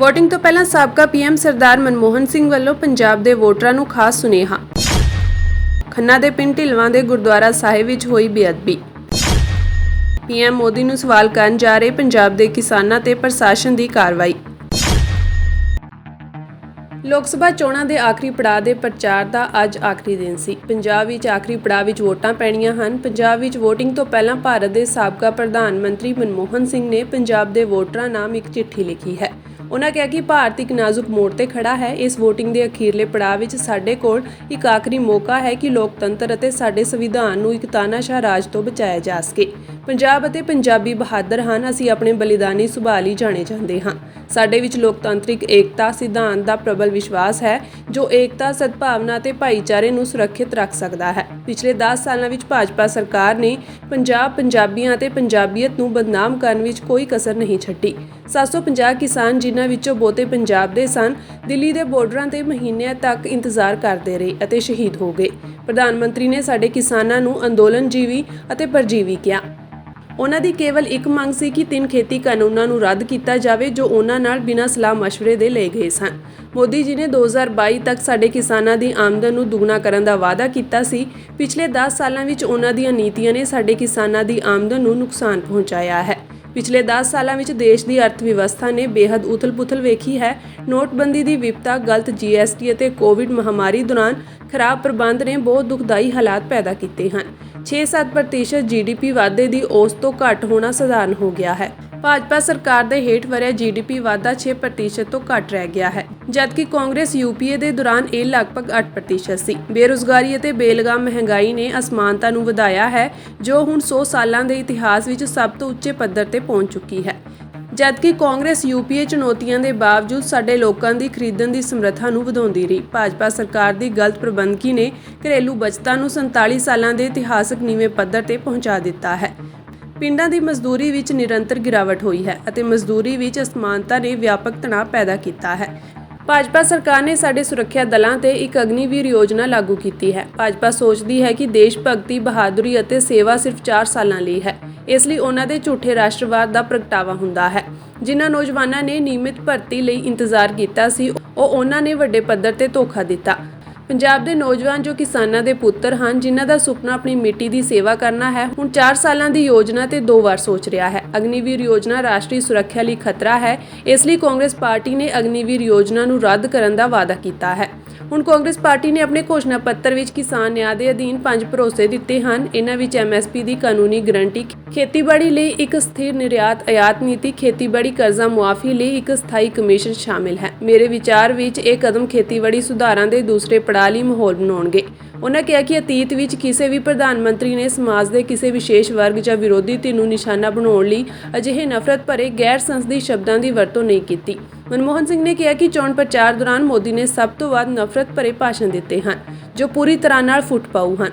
Voting ਤੋਂ ਪਹਿਲਾਂ ਸਾਬਕਾ ਪੀਐਮ ਸਰਦਾਰ ਮਨਮੋਹਨ ਸਿੰਘ ਵੱਲੋਂ ਪੰਜਾਬ ਦੇ ਵੋਟਰਾਂ ਨੂੰ ਖਾਸ ਸੁਨੇਹਾ। ਖੰਨਾ ਦੇ ਪਿੰਡ ਢਿਲਵਾਂ ਦੇ ਗੁਰਦੁਆਰਾ ਸਾਹਿਬ ਵਿੱਚ ਹੋਈ ਬੇਅਦਬੀ। ਪੀਐਮ ਮੋਦੀ ਨੂੰ ਸਵਾਲ ਕਰਨ ਜਾ ਰਹੇ ਪੰਜਾਬ ਦੇ ਕਿਸਾਨਾਂ ਤੇ ਪ੍ਰਸ਼ਾਸਨ ਦੀ ਕਾਰਵਾਈ। ਲੋਕ ਸਭਾ ਚੋਣਾਂ ਦੇ ਆਖਰੀ ਪੜਾਅ ਦੇ ਪ੍ਰਚਾਰ ਦਾ ਅੱਜ ਆਖਰੀ ਦਿਨ ਸੀ। ਪੰਜਾਬ ਵਿੱਚ ਆਖਰੀ ਪੜਾਅ ਵਿੱਚ ਵੋਟਾਂ ਪੈਣੀਆਂ ਹਨ। ਪੰਜਾਬ ਵਿੱਚ ਵੋਟਿੰਗ ਤੋਂ ਪਹਿਲਾਂ ਭਾਰਤ ਦੇ ਸਾਬਕਾ ਪ੍ਰਧਾਨ ਮੰਤਰੀ ਮਨਮੋਹਨ ਸਿੰਘ ਨੇ ਪੰਜਾਬ ਦੇ ਵੋਟਰਾਂ ਨਾਮ ਇੱਕ ਚਿੱਠੀ ਲਿਖੀ ਹੈ। ਉਨ੍ਹਾਂ ਕਿਹਾ ਕਿ ਭਾਰਤ ਇੱਕ ਨਾਜ਼ੁਕ ਮੋੜ ਤੇ ਖੜਾ ਹੈ। ਇਸ ਵੋਟਿੰਗ ਦੇ ਅਖੀਰਲੇ ਪੜਾਅ ਵਿੱਚ ਸਾਡੇ ਕੋਲ ਇੱਕ ਆਖਰੀ ਮੌਕਾ ਹੈ ਕਿ ਲੋਕਤੰਤਰ ਅਤੇ ਸਾਡੇ ਸੰਵਿਧਾਨ ਨੂੰ ਇੱਕ ਤਾਨਾਸ਼ਾਹ ਰਾਜ ਤੋਂ ਬਚਾਇਆ ਜਾ ਸਕੇ। ਪੰਜਾਬ ਅਤੇ ਪੰਜਾਬੀ ਬਹਾਦਰ ਹਨ। ਅਸੀਂ ਆਪਣੇ ਬਲੀਦਾਨੀ ਸੁਭਾਅ ਲਈ ਜਾਣੇ ਜਾਂਦੇ ਹਾਂ। ਸਾਡੇ ਵਿੱਚ ਲੋਕਤੰਤਰਿਕ ਏਕਤਾ ਸਿਧਾਂਤ ਦਾ ਪ੍ਰਬਲ ਵਿਸ਼ਵਾਸ ਹੈ ਜੋ ਏਕਤਾ, ਸਦਭਾਵਨਾ ਅਤੇ ਭਾਈਚਾਰੇ ਨੂੰ ਸੁਰੱਖਿਅਤ ਰੱਖ ਸਕਦਾ ਹੈ। ਪਿਛਲੇ 10 ਸਾਲਾਂ ਵਿੱਚ ਭਾਜਪਾ ਸਰਕਾਰ ਨੇ ਪੰਜਾਬ, ਪੰਜਾਬੀਆਂ ਅਤੇ ਪੰਜਾਬੀਅਤ ਨੂੰ ਬਦਨਾਮ ਕਰਨ ਵਿੱਚ ਕੋਈ ਕਸਰ ਨਹੀਂ ਛੱਡੀ। 750 ਕਿਸਾਨ ਜਿਨ੍ਹਾਂ ਵਿੱਚੋਂ ਬਹੁਤੇ ਪੰਜਾਬ ਦੇ ਸਨ, ਦਿੱਲੀ ਦੇ ਬਾਰਡਰਾਂ ਤੇ ਮਹੀਨਿਆਂ ਤੱਕ ਇੰਤਜ਼ਾਰ ਕਰਦੇ ਰਹੇ ਅਤੇ ਸ਼ਹੀਦ ਹੋ ਗਏ। ਪ੍ਰਧਾਨ ਮੰਤਰੀ ਨੇ ਸਾਡੇ ਕਿਸਾਨਾਂ ਨੂੰ ਅੰਦੋਲਨਜੀਵੀ ਅਤੇ ਪਰਜੀਵੀ ਕਿਹਾ। ਉਹਨਾਂ ਦੀ ਕੇਵਲ ਇੱਕ ਮੰਗ ਸੀ ਕਿ 3 ਖੇਤੀ ਕਾਨੂੰਨਾਂ ਨੂੰ ਰੱਦ ਕੀਤਾ ਜਾਵੇ ਜੋ ਉਹਨਾਂ ਨਾਲ ਬਿਨਾਂ ਸਲਾਹ ਮਸ਼ਵਰੇ ਦੇ ਲਏ ਗਏ ਸਨ। ਮੋਦੀ ਜੀ ਨੇ 2022 ਤੱਕ ਸਾਡੇ ਕਿਸਾਨਾਂ ਦੀ ਆਮਦਨ ਨੂੰ ਦੁੱਗਣਾ ਕਰਨ ਦਾ ਵਾਅਦਾ ਕੀਤਾ ਸੀ। ਪਿਛਲੇ 10 ਸਾਲਾਂ ਵਿੱਚ ਉਹਨਾਂ ਦੀਆਂ ਨੀਤੀਆਂ ਨੇ ਸਾਡੇ ਕਿਸਾਨਾਂ ਦੀ ਆਮਦਨ ਨੂੰ ਨੁਕਸਾਨ ਪਹੁੰਚਾਇਆ ਹੈ। ਪਿਛਲੇ 10 ਸਾਲਾਂ ਵਿੱਚ ਦੇਸ਼ ਦੀ ਅਰਥ ਵਿਵਸਥਾ ਨੇ ਬੇਹੱਦ ਉਥਲ-ਪੁਥਲ ਵੇਖੀ ਹੈ। ਨੋਟਬੰਦੀ ਦੀ ਵਿਪਤਾ, ਗਲਤ GST ਅਤੇ ਕੋਵਿਡ ਮਹਾਮਾਰੀ ਦੌਰਾਨ ਖਰਾਬ ਪ੍ਰਬੰਧ ਨੇ ਬਹੁਤ ਦੁਖਦਾਈ ਹਾਲਾਤ ਪੈਦਾ ਕੀਤੇ ਹਨ। 6-7% GDP ਵਾਧੇ ਦੀ ਔਸਤ ਤੋਂ ਘੱਟ ਹੋਣਾ ਸਧਾਰਨ ਹੋ ਗਿਆ ਹੈ। ਭਾਜਪਾ ਸਰਕਾਰ ਦੇ ਹੇਠ ਵਰ੍ਹਿਆ GDP ਵਾਧਾ 6% ਤੋਂ ਘੱਟ ਰਹਿ ਗਿਆ ਹੈ, ਜਦਕਿ ਕਾਂਗਰਸ UPA ਦੇ ਦੌਰਾਨ ਇਹ ਲਗਭਗ 8% ਸੀ। ਬੇਰੁਜ਼ਗਾਰੀ ਅਤੇ ਬੇਲਗਾਮ ਮਹਿੰਗਾਈ ਨੇ ਅਸਮਾਨਤਾ ਨੂੰ ਵਧਾਇਆ ਹੈ ਜੋ ਹੁਣ 100 ਸਾਲਾਂ ਦੇ ਇਤਿਹਾਸ ਵਿੱਚ ਸਭ ਤੋਂ ਉੱਚੇ ਪੱਧਰ ਤੇ ਪਹੁੰਚ ਚੁੱਕੀ ਹੈ। ਜਦਕਿ ਕਾਂਗਰਸ UPA ਚੁਣੌਤੀਆਂ ਦੇ ਬਾਵਜੂਦ ਸਾਡੇ ਲੋਕਾਂ ਦੀ ਖਰੀਦਣ ਦੀ ਸਮਰੱਥਾ ਨੂੰ ਵਧਾਉਂਦੀ ਰਹੀ। ਭਾਜਪਾ ਸਰਕਾਰ ਦੀ ਗਲਤ ਪ੍ਰਬੰਧਕੀ ਨੇ ਘਰੇਲੂ ਬਚਤਾਂ ਨੂੰ 47 ਸਾਲਾਂ ਦੇ ਇਤਿਹਾਸਕ ਨੀਵੇਂ ਪੱਧਰ ਤੇ ਪਹੁੰਚਾ ਦਿੱਤਾ ਹੈ। ਪਿੰਡਾਂ ਦੀ ਮਜ਼ਦੂਰੀ ਵਿੱਚ ਨਿਰੰਤਰ ਗਿਰਾਵਟ ਹੋਈ ਹੈ ਅਤੇ ਮਜ਼ਦੂਰੀ ਵਿੱਚ ਅਸਮਾਨਤਾ ਨੇ ਵਿਆਪਕ ਤਣਾਅ ਪੈਦਾ ਕੀਤਾ ਹੈ। ਭਾਜਪਾ ਸਰਕਾਰ ਨੇ ਸਾਡੇ ਸੁਰੱਖਿਆ ਦਲਾਂ ਤੇ ਇੱਕ ਅਗਨੀਵੀਰ ਯੋਜਨਾ ਲਾਗੂ ਕੀਤੀ ਹੈ। ਭਾਜਪਾ ਸੋਚਦੀ ਹੈ ਕਿ ਦੇਸ਼ ਭਗਤੀ, ਬਹਾਦਰੀ ਅਤੇ ਸੇਵਾ ਸਿਰਫ 4 ਸਾਲਾਂ ਲਈ ਹੈ। ਇਸ ਲਈ ਉਹਨਾਂ ਦੇ ਝੂਠੇ ਰਾਸ਼ਟਰਵਾਦ ਦਾ ਪ੍ਰਗਟਾਵਾ ਹੁੰਦਾ ਹੈ। ਜਿਨ੍ਹਾਂ ਨੌਜਵਾਨਾਂ ਨੇ ਨਿਯਮਿਤ ਭਰਤੀ ਲਈ ਇੰਤਜ਼ਾਰ ਕੀਤਾ ਸੀ, ਉਹਨਾਂ ਨੇ ਵੱਡੇ ਪੱਧਰ ਤੇ ਧੋਖਾ ਦਿੱਤਾ। ਪੰਜਾਬ ਦੇ ਨੌਜਵਾਨ ਜੋ ਕਿਸਾਨਾਂ ਦੇ ਪੁੱਤਰ ਹਨ, ਜਿਨ੍ਹਾਂ ਦਾ ਸੁਪਨਾ ਆਪਣੀ ਮਿੱਟੀ ਦੀ ਸੇਵਾ ਕਰਨਾ ਹੈ, ਹੁਣ 4 ਸਾਲਾਂ ਦੀ ਯੋਜਨਾ ਤੇ 2 ਵਾਰ ਸੋਚ ਰਿਹਾ ਹੈ। ਅਗਨੀਵੀਰ ਯੋਜਨਾ ਰਾਸ਼ਟਰੀ ਸੁਰੱਖਿਆ ਲਈ ਖਤਰਾ ਹੈ। ਇਸ ਲਈ ਕਾਂਗਰਸ ਪਾਰਟੀ ਨੇ ਅਗਨੀਵੀਰ ਯੋਜਨਾ ਨੂੰ ਰੱਦ ਕਰਨ ਦਾ ਵਾਅਦਾ ਕੀਤਾ ਹੈ। ਹੁਣ ਕਾਂਗਰਸ ਪਾਰਟੀ ਨੇ ਆਪਣੇ ਘੋਸ਼ਣਾ ਪੱਤਰ ਵਿੱਚ ਕਿਸਾਨ ਨਿਆਂ ਦੇ ਅਧੀਨ 5 ਭਰੋਸੇ ਦਿੱਤੇ ਹਨ। ਇਹਨਾਂ ਵਿੱਚ MSP ਦੀ ਕਾਨੂੰਨੀ ਗਰੰਟੀ, ਖੇਤੀਬਾੜੀ ਲਈ ਇੱਕ ਸਥਿਰ ਨਿਰਯਾਤ ਆਯਾਤ ਨੀਤੀ, ਖੇਤੀਬਾੜੀ ਕਰਜ਼ਾ ਮੁਆਫੀ ਲਈ ਇੱਕ ਸਥਾਈ ਕਮਿਸ਼ਨ ਸ਼ਾਮਿਲ ਹੈ। ਮੇਰੇ ਵਿਚਾਰ ਵਿੱਚ ਇਹ ਕਦਮ ਖੇਤੀਬਾੜੀ ਸੁਧਾਰਾਂ ਦੇ ਦੂਸਰੇ ਪੜਾਅ ਲਈ ਮਾਹੌਲ ਬਣਾਉਣਗੇ। ਉਹਨਾਂ ਕਿਹਾ ਕਿ ਅਤੀਤ ਵਿੱਚ ਕਿਸੇ ਵੀ ਪ੍ਰਧਾਨ ਮੰਤਰੀ ਨੇ ਸਮਾਜ ਦੇ ਕਿਸੇ ਵਿਸ਼ੇਸ਼ ਵਰਗ ਜਾਂ ਵਿਰੋਧੀ ਧਿਰ ਨੂੰ ਨਿਸ਼ਾਨਾ ਬਣਾਉਣ ਲਈ ਅਜਿਹੇ ਨਫ਼ਰਤ ਭਰੇ ਗੈਰ ਸੰਸਦੀ ਸ਼ਬਦਾਂ ਦੀ ਵਰਤੋਂ ਨਹੀਂ ਕੀਤੀ। ਮਨਮੋਹਨ ਸਿੰਘ ਨੇ ਕਿਹਾ ਕਿ ਚੋਣ ਪ੍ਰਚਾਰ ਦੌਰਾਨ ਮੋਦੀ ਨੇ ਸਭ ਤੋਂ ਵੱਧ ਨਫ਼ਰਤ ਭਰੇ ਭਾਸ਼ਣ ਦਿੱਤੇ ਹਨ ਜੋ ਪੂਰੀ ਤਰ੍ਹਾਂ ਨਾਲ ਫੁੱਟ ਪਾਊ ਹਨ।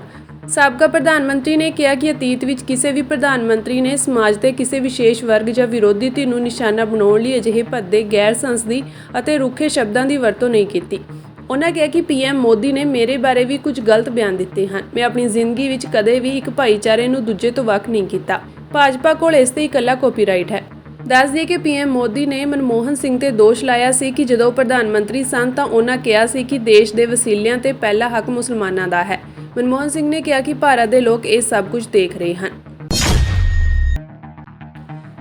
ਸਾਬਕਾ ਪ੍ਰਧਾਨ ਮੰਤਰੀ ਨੇ ਕਿਹਾ ਕਿ ਅਤੀਤ ਵਿੱਚ ਕਿਸੇ ਵੀ ਪ੍ਰਧਾਨ ਮੰਤਰੀ ਨੇ ਸਮਾਜ ਦੇ ਕਿਸੇ ਵਿਸ਼ੇਸ਼ ਵਰਗ ਜਾਂ ਵਿਰੋਧੀ ਧਿਰ ਨੂੰ ਨਿਸ਼ਾਨਾ ਬਣਾਉਣ ਲਈ ਅਜਿਹੇ ਭੱਦੇ, ਗੈਰ ਸੰਸਦੀ ਅਤੇ ਰੁੱਖੇ ਸ਼ਬਦਾਂ ਦੀ ਵਰਤੋਂ ਨਹੀਂ ਕੀਤੀ। ਉਹਨਾਂ ਕਿਹਾ ਕਿ PM ਮੋਦੀ ਨੇ ਮੇਰੇ ਬਾਰੇ ਵੀ ਕੁਝ ਗਲਤ ਬਿਆਨ ਦਿੱਤੇ ਹਨ। ਮੈਂ ਆਪਣੀ ਜ਼ਿੰਦਗੀ ਵਿੱਚ ਕਦੇ ਵੀ ਇੱਕ ਭਾਈਚਾਰੇ ਨੂੰ ਦੂਜੇ ਤੋਂ ਵੱਖ ਨਹੀਂ ਕੀਤਾ। ਭਾਜਪਾ ਕੋਲ ਇਸ ਤੇ ਇਕੱਲਾ ਕਾਪੀਰਾਈਟ ਹੈ। ਦੱਸ ਦਈਏ ਕਿ PM ਮੋਦੀ ਨੇ ਮਨਮੋਹਨ ਸਿੰਘ ਤੇ ਦੋਸ਼ ਲਾਇਆ ਸੀ ਕਿ ਜਦੋਂ ਪ੍ਰਧਾਨ ਮੰਤਰੀ ਸਨ ਤਾਂ ਉਹਨਾਂ ਕਿਹਾ ਸੀ ਕਿ ਦੇਸ਼ ਦੇ ਵਸੀਲਿਆਂ ਤੇ ਪਹਿਲਾ ਹੱਕ ਮੁਸਲਮਾਨਾਂ ਦਾ ਹੈ। ਮਨਮੋਹਨ ਸਿੰਘ ਨੇ ਕਿਹਾ ਕਿ ਭਾਰਤ ਦੇ ਲੋਕ ਇਹ ਸਭ ਕੁਝ ਦੇਖ ਰਹੇ ਹਨ।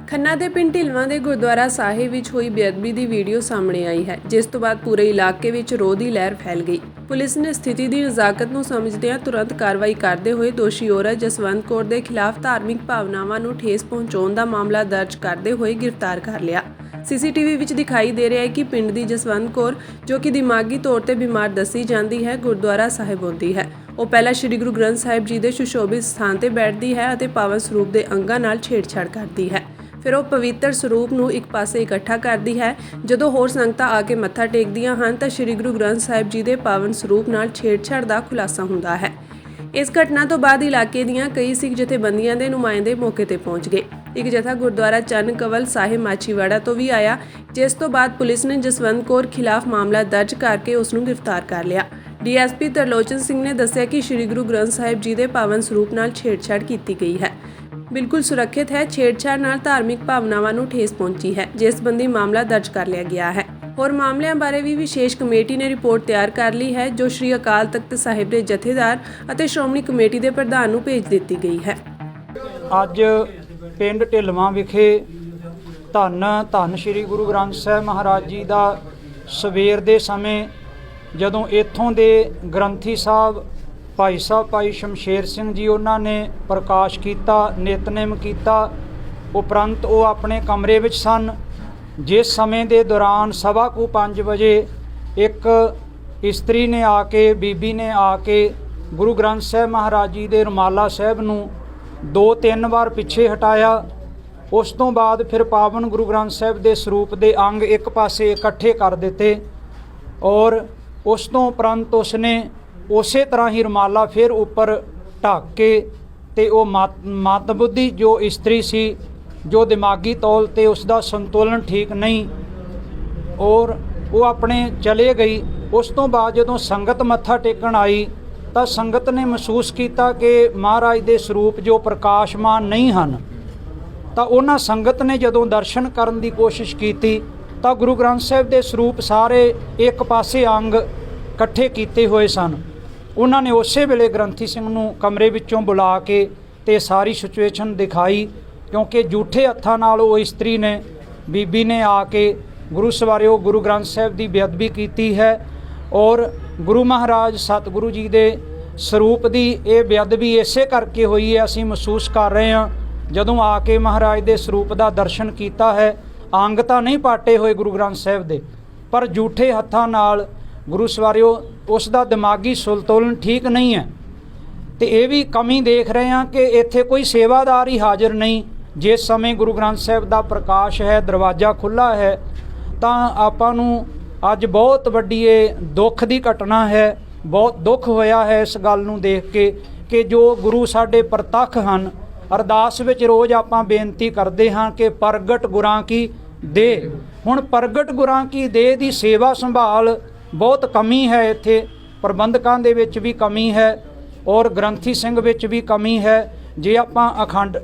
ਖੰਨਾ ਦੇ ਪਿੰਡ ਢਿਲਵਾਂ ਦੇ ਗੁਰਦੁਆਰਾ ਸਾਹਿਬ ਵਿੱਚ ਹੋਈ ਬੇਅਦਬੀ ਦੀ ਵੀਡੀਓ ਸਾਹਮਣੇ ਆਈ ਹੈ, ਜਿਸ ਤੋਂ ਬਾਅਦ ਪੂਰੇ ਇਲਾਕੇ ਵਿੱਚ ਰੋਹ ਦੀ ਲਹਿਰ ਫੈਲ ਗਈ। ਪੁਲਿਸ ਨੇ ਸਥਿਤੀ ਦੀ ਨਜ਼ਾਕਤ ਨੂੰ ਸਮਝਦਿਆਂ ਤੁਰੰਤ ਕਾਰਵਾਈ ਕਰਦੇ ਹੋਏ ਦੋਸ਼ੀ ਔਰਤ ਜਸਵੰਤ ਕੌਰ ਦੇ ਖਿਲਾਫ ਧਾਰਮਿਕ ਭਾਵਨਾਵਾਂ ਨੂੰ ਠੇਸ ਪਹੁੰਚਾਉਣ ਦਾ ਮਾਮਲਾ ਦਰਜ ਕਰਦੇ ਹੋਏ ਗ੍ਰਿਫਤਾਰ ਕਰ ਲਿਆ। CCTV ਵਿੱਚ ਦਿਖਾਈ ਦੇ ਰਿਹਾ ਹੈ ਕਿ ਪਿੰਡ ਦੀ ਜਸਵੰਤ ਕੌਰ, ਜੋ ਕਿ ਦਿਮਾਗੀ ਤੌਰ ਤੇ ਬਿਮਾਰ ਦੱਸੀ ਜਾਂਦੀ ਹੈ, ਗੁਰਦੁਆਰਾ ਸਾਹਿਬ ਆਉਂਦੀ ਹੈ। ਉਹ ਪਹਿਲਾਂ ਸ਼੍ਰੀ ਗੁਰੂ ਗ੍ਰੰਥ ਸਾਹਿਬ ਜੀ ਦੇ ਸੁਸ਼ੋਭਿਤ ਸਥਾਨ ਤੇ ਬੈਠਦੀ ਹੈ ਅਤੇ ਪਾਵਨ ਸਰੂਪ ਦੇ ਅੰਗਾਂ ਨਾਲ ਛੇੜਛਾੜ ਕਰਦੀ ਹੈ। ਫਿਰ ਉਹ ਪਵਿੱਤਰ ਸਰੂਪ ਨੂੰ ਇੱਕ ਪਾਸੇ ਇਕੱਠਾ ਕਰਦੀ ਹੈ। ਜਦੋਂ ਹੋਰ ਸੰਗਤਾਂ ਆ ਕੇ ਮੱਥਾ ਟੇਕਦੀਆਂ ਹਨ ਤਾਂ ਸ਼੍ਰੀ ਗੁਰੂ ਗ੍ਰੰਥ ਸਾਹਿਬ ਜੀ ਦੇ ਪਾਵਨ ਸਰੂਪ ਨਾਲ ਛੇੜਛਾੜ ਦਾ ਖੁਲਾਸਾ ਹੁੰਦਾ ਹੈ। ਇਸ ਘਟਨਾ ਤੋਂ ਬਾਅਦ ਇਲਾਕੇ ਦੀਆਂ ਕਈ ਸਿੱਖ ਜਥੇਬੰਦੀਆਂ ਦੇ ਨੁਮਾਇੰਦੇ ਮੌਕੇ ਤੇ ਪਹੁੰਚ ਗਏ। ਇੱਕ ਜਥਾ ਗੁਰਦੁਆਰਾ ਚੰਨ ਕਵਲ ਸਾਹਿਬ ਮਾਛੀਵਾੜਾ ਤੋਂ ਵੀ ਆਇਆ, ਜਿਸ ਤੋਂ ਬਾਅਦ ਪੁਲਿਸ ਨੇ ਜਸਵੰਤ ਕੌਰ ਖਿਲਾਫ ਮਾਮਲਾ ਦਰਜ ਕਰਕੇ ਉਸ ਨੂੰ ਗ੍ਰਿਫਤਾਰ ਕਰ ਲਿਆ। DSP ਤਰਲੋਚਨ ਸਿੰਘ ਨੇ ਦੱਸਿਆ ਕਿ ਸ਼੍ਰੀ ਗੁਰੂ ਗ੍ਰੰਥ ਸਾਹਿਬ ਜੀ ਦੇ ਪਾਵਨ ਸਰੂਪ ਨਾਲ ਛੇੜਛਾੜ ਕੀਤੀ ਗਈ ਹੈ। ਬਿਲਕੁਲ ਸੁਰੱਖਿਅਤ ਹੈ। ਛੇੜਛਾੜ ਨਾਲ ਧਾਰਮਿਕ ਭਾਵਨਾਵਾਂ ਨੂੰ ਠੇਸ ਪਹੁੰਚੀ ਹੈ, ਜਿਸ ਸੰਬੰਧੀ ਮਾਮਲਾ ਦਰਜ ਕਰ ਲਿਆ ਗਿਆ ਹੈ। ਹੋਰ ਮਾਮਲਿਆਂ ਬਾਰੇ ਵੀ ਵਿਸ਼ੇਸ਼ ਕਮੇਟੀ ਨੇ ਰਿਪੋਰਟ ਤਿਆਰ ਕਰ ਲਈ ਹੈ, ਜੋ ਸ਼੍ਰੀ ਅਕਾਲ ਤਖਤ ਸਾਹਿਬ ਦੇ ਜਥੇਦਾਰ ਅਤੇ ਸ਼੍ਰੋਮਣੀ ਕਮੇਟੀ ਦੇ ਪ੍ਰਧਾਨ ਨੂੰ ਭੇਜ ਦਿੱਤੀ ਗਈ ਹੈ। ਅੱਜ ਪਿੰਡ ਢਿਲਵਾਂ ਵਿਖੇ ਧੰਨ ਸ਼੍ਰੀ ਗੁਰੂ ਗ੍ਰੰਥ ਸਾਹਿਬ ਮਹਾਰਾਜ ਜੀ ਦਾ ਸਵੇਰ ਦੇ ਸਮੇਂ ਜਦੋਂ ਇੱਥੋਂ ਦੇ ਗ੍ਰੰਥੀ ਸਾਹਿਬ ਭਾਈ ਸ਼ਮਸ਼ੇਰ ਸਿੰਘ ਜੀ ਉਹਨਾਂ ਨੇ ਪ੍ਰਕਾਸ਼ ਕੀਤਾ, ਨਿਤਨੇਮ ਕੀਤਾ। ਉਪਰੰਤ ਉਹ ਆਪਣੇ ਕਮਰੇ ਵਿੱਚ ਸਨ। ਜਿਸ ਸਮੇਂ ਦੇ ਦੌਰਾਨ 5:15 ਵਜੇ ਇੱਕ ਇਸਤਰੀ ਨੇ ਆ ਕੇ, ਬੀਬੀ ਨੇ ਆ ਕੇ ਗੁਰੂ ਗ੍ਰੰਥ ਸਾਹਿਬ ਮਹਾਰਾਜ ਜੀ ਦੇ ਰੁਮਾਲਾ ਸਾਹਿਬ ਨੂੰ 2-3 ਵਾਰ ਪਿੱਛੇ ਹਟਾਇਆ। ਉਸ ਤੋਂ ਬਾਅਦ ਫਿਰ ਪਾਵਨ ਗੁਰੂ ਗ੍ਰੰਥ ਸਾਹਿਬ ਦੇ ਸਰੂਪ ਦੇ ਅੰਗ ਇੱਕ ਪਾਸੇ ਇਕੱਠੇ ਕਰ ਦਿੱਤੇ ਔਰ ਉਸ ਤੋਂ ਉਪਰੰਤ ਉਸਨੇ ਉਸੇ ਤਰ੍ਹਾਂ ਹੀ ਰੁਮਾਲਾ ਫਿਰ ਉੱਪਰ ਢੱਕ ਕੇ ਤੇ ਉਹ ਮਤਬੁੱਧੀ ਜੋ ਇਸਤਰੀ ਸੀ, ਜੋ ਦਿਮਾਗੀ ਤੌਰ ਤੇ ਉਸ ਦਾ ਸੰਤੁਲਨ ਠੀਕ ਨਹੀਂ ਔਰ ਉਹ ਆਪਣੇ ਚਲੇ ਗਈ। ਉਸ ਤੋਂ ਬਾਅਦ ਜਦੋਂ ਸੰਗਤ ਮੱਥਾ ਟੇਕਣ ਆਈ ਤਾਂ ਸੰਗਤ ਨੇ ਮਹਿਸੂਸ ਕੀਤਾ ਕਿ ਮਹਾਰਾਜ ਦੇ ਸਰੂਪ ਜੋ ਪ੍ਰਕਾਸ਼ਮਾਨ ਨਹੀਂ ਹਨ। ਤਾਂ ਉਹਨਾਂ ਸੰਗਤ ਨੇ ਜਦੋਂ ਦਰਸ਼ਨ ਕਰਨ ਦੀ ਕੋਸ਼ਿਸ਼ ਕੀਤੀ ਤਾਂ ਗੁਰੂ ਗ੍ਰੰਥ ਸਾਹਿਬ ਦੇ ਸਰੂਪ ਸਾਰੇ ਇੱਕ ਪਾਸੇ ਅੰਗ ਇਕੱਠੇ ਕੀਤੇ ਹੋਏ ਸਨ। ਉਹਨਾਂ ਨੇ ਉਸੇ ਵੇਲੇ ਗ੍ਰੰਥੀ ਸਿੰਘ ਨੂੰ ਕਮਰੇ ਵਿੱਚੋਂ ਬੁਲਾ ਕੇ ਤੇ ਸਾਰੀ ਸਿਚੁਏਸ਼ਨ ਦਿਖਾਈ, ਕਿਉਂਕਿ ਝੂਠੇ ਹੱਥਾਂ ਨਾਲ ਉਹ ਇਸਤਰੀ ਨੇ, ਬੀਬੀ ਨੇ ਆ ਕੇ ਗੁਰੂ ਸਵਾਰਿਓ ਗੁਰੂ ਗ੍ਰੰਥ ਸਾਹਿਬ ਦੀ ਬੇਅਦਬੀ ਕੀਤੀ ਹੈ ਔਰ ਗੁਰੂ ਮਹਾਰਾਜ ਸਤਿਗੁਰੂ ਜੀ ਦੇ ਸਰੂਪ ਦੀ ਇਹ ਬੇਅਦਬੀ ਇਸੇ ਕਰਕੇ ਹੋਈ ਹੈ। ਅਸੀਂ ਮਹਿਸੂਸ ਕਰ ਰਹੇ ਹਾਂ ਜਦੋਂ ਆ ਕੇ ਮਹਾਰਾਜ ਦੇ ਸਰੂਪ ਦਾ ਦਰਸ਼ਨ ਕੀਤਾ ਹੈ, ਅੰਗ ਤਾਂ ਨਹੀਂ ਪਾਟੇ ਹੋਏ ਗੁਰੂ ਗ੍ਰੰਥ ਸਾਹਿਬ ਦੇ, ਪਰ ਝੂਠੇ ਹੱਥਾਂ ਨਾਲ ਗੁਰੂ ਸਵਾਰਿਓ ਉਸ ਦਾ ਦਿਮਾਗੀ ਸੰਤੁਲਨ ਠੀਕ ਨਹੀਂ ਹੈ। ਤੇ ਇਹ ਵੀ ਕਮੀ ਦੇਖ ਰਹੇ ਹਾਂ ਕਿ ਇੱਥੇ ਕੋਈ ਸੇਵਾਦਾਰ ਹੀ ਹਾਜ਼ਰ ਨਹੀਂ। ਜਿਸ ਸਮੇਂ ਗੁਰੂ ਗ੍ਰੰਥ ਸਾਹਿਬ ਦਾ ਪ੍ਰਕਾਸ਼ ਹੈ, ਦਰਵਾਜ਼ਾ ਖੁੱਲ੍ਹਾ ਹੈ, ਤਾਂ ਆਪਾਂ ਨੂੰ ਅੱਜ ਬਹੁਤ ਵੱਡੀ ਇਹ ਦੁੱਖ ਦੀ ਘਟਨਾ ਹੈ। ਬਹੁਤ ਦੁੱਖ ਹੋਇਆ ਹੈ ਇਸ ਗੱਲ ਨੂੰ ਦੇਖ ਕੇ ਕਿ ਜੋ ਗੁਰੂ ਸਾਡੇ ਪ੍ਰਤੱਖ ਹਨ। ਅਰਦਾਸ ਵਿੱਚ ਰੋਜ਼ ਆਪਾਂ ਬੇਨਤੀ ਕਰਦੇ ਹਾਂ ਕਿ ਪ੍ਰਗਟ ਗੁਰਾਂ ਕੀ ਦੇ। ਹੁਣ ਪ੍ਰਗਟ ਗੁਰਾਂ ਕੀ ਦੇ ਦੀ ਸੇਵਾ ਸੰਭਾਲ ਬਹੁਤ ਕਮੀ ਹੈ। ਇੱਥੇ ਪ੍ਰਬੰਧਕਾਂ ਦੇ ਵਿੱਚ ਵੀ ਕਮੀ ਹੈ ਔਰ ਗ੍ਰੰਥੀ ਸਿੰਘ ਵਿੱਚ ਵੀ ਕਮੀ ਹੈ। ਜੇ ਆਪਾਂ